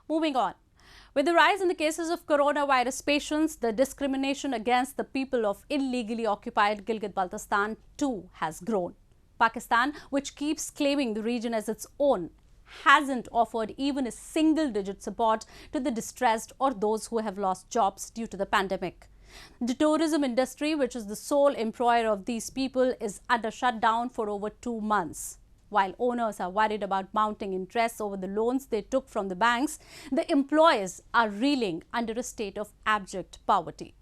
Moving on. With the rise in the cases of coronavirus patients, the discrimination against the people of illegally occupied Gilgit-Baltistan too has grown. Pakistan, which keeps claiming the region as its own, hasn't offered even a single-digit support to the distressed or those who have lost jobs due to the pandemic. The tourism industry, which is the sole employer of these people, is under shutdown for over 2 months. While owners are worried about mounting interest over the loans they took from the banks, the employers are reeling under a state of abject poverty.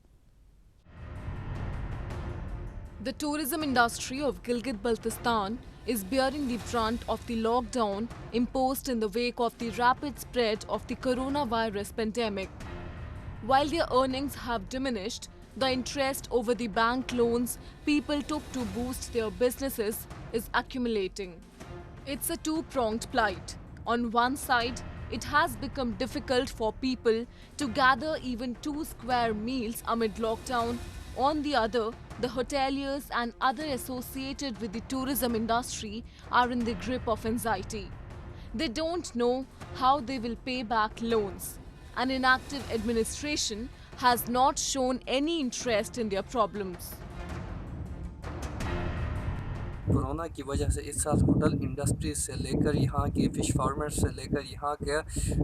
The tourism industry of Gilgit-Baltistan is bearing the brunt of the lockdown imposed in the wake of the rapid spread of the coronavirus pandemic. While their earnings have diminished, the interest over the bank loans people took to boost their businesses is accumulating. It's a two-pronged plight. On one side, it has become difficult for people to gather even 2 square meals amid lockdown. On the other, the hoteliers and others associated with the tourism industry are in the grip of anxiety. They don't know how they will pay back loans. An inactive administration has not shown any interest in their problems. Corona की वजह से इस साल hotel industry से लेकर यहाँ के fish farmers से लेकर यहाँ के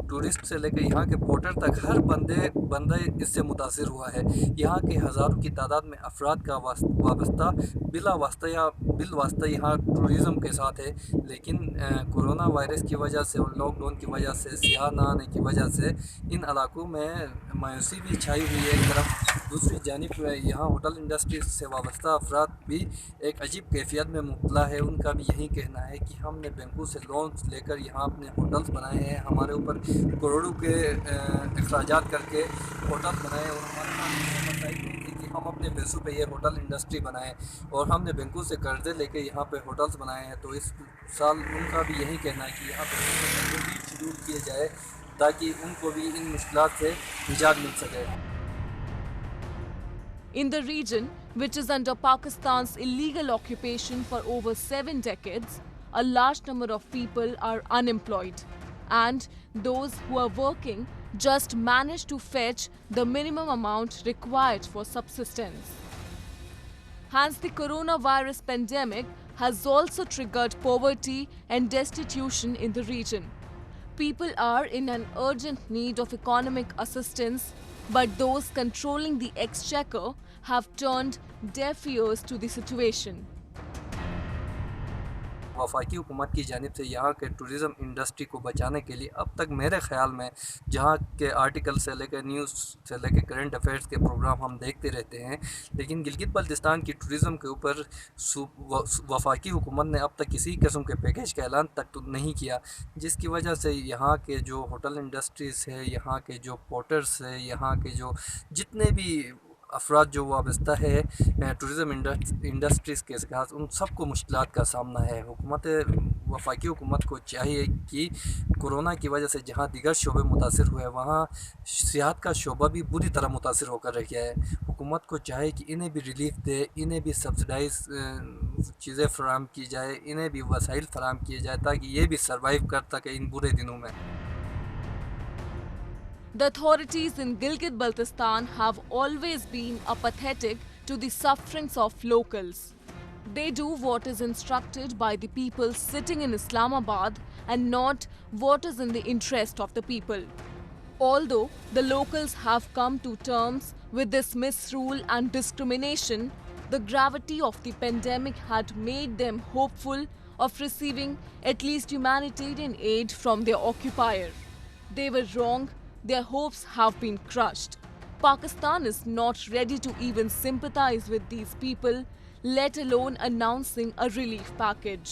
टूरिस्ट से लेकर यहाँ के पोर्टर तक हर बंदा इससे मुतासिर हुआ है। यहाँ के हज़ारों की तादाद में अफराद का वाबस्ता बिला वास्ता यहाँ टूरिज़म के साथ है। लेकिन कोरोना वायरस की वजह से और लॉकडाउन की वजह से सियाह न आने की वजह से इन इलाकों में मायूसी भी छाई हुई है। एक तरफ दूसरी जानिब यहाँ होटल इंडस्ट्री से वाबस्ता अफराद भी एक अजीब कैफियत में मुब्तला है। उनका भी यही कहना है कि हमने बैंकों से लोन्स लेकर यहाँ अपने होटल्स बनाए हैं, हमारे ऊपर करोड़ों के अखराजात करके होटल बनाए और हमारे कि हम अपने पैसों पे ये होटल इंडस्ट्री बनाएं और हमने बैंकों से कर्जे लेकर यहाँ पे होटल्स बनाए हैं। तो इस साल उनका भी यही कहना है कि यहाँ पे कर्जे भी शेड्यूल किए जाए ताकि उनको भी इन मुश्किलात से निजात मिल सके। In the region, which is under Pakistan's illegal occupation for over 7 decades, a large number of people are unemployed. And those who are working just manage to fetch the minimum amount required for subsistence. Hence, the coronavirus pandemic has also triggered poverty and destitution in the region. People are in an urgent need of economic assistance, but those controlling the exchequer have turned deaf ears to the situation. वफाकी हुकूमत की जानिब से यहाँ के tourism industry को बचाने के लिए अब तक मेरे ख़्याल में जहाँ के आर्टिकल से लेकर न्यूज़ से लेकर करंट अफेयर्स के प्रोग्राम हम देखते रहते हैं, लेकिन गिलगित बल्तिस्तान की टूरिज़म के ऊपर वफाकी हुकूमत ने अब तक किसी किस्म के पैकेज का ऐलान तक तो नहीं किया, जिसकी वजह से यहाँ के जो होटल इंडस्ट्रीज़ है, यहाँ के जो पोर्टर्स है, यहाँ के जो जितने भी अफराद जो वाबस्ता है टूरिज़म इंडस्ट्रीज़ के साथ, उन सबको मुश्किलात का सामना है। वफाकी हुकूमत को चाहिए कि कोरोना की वजह से जहाँ दीगर शोबे मुतासिर हुए, वहाँ सियाहत का शोबा भी बुरी तरह मुतासिर होकर रह गया है। हुकूमत को चाहिए कि इन्हें भी रिलीफ दे, इन्हें भी सब्सिडाइज चीज़ें फराहम की जाए, इन्हें भी वसाइल फराहम किए जाए ताकि ये भी सर्वाइव कर सके इन बुरे दिनों में। The authorities in Gilgit-Baltistan have always been apathetic to the sufferings of locals. They do what is instructed by the people sitting in Islamabad and not what is in the interest of the people. Although the locals have come to terms with this misrule and discrimination, the gravity of the pandemic had made them hopeful of receiving at least humanitarian aid from their occupier. They were wrong. Their hopes have been crushed. Pakistan is not ready to even sympathize with these people, let alone announcing a relief package.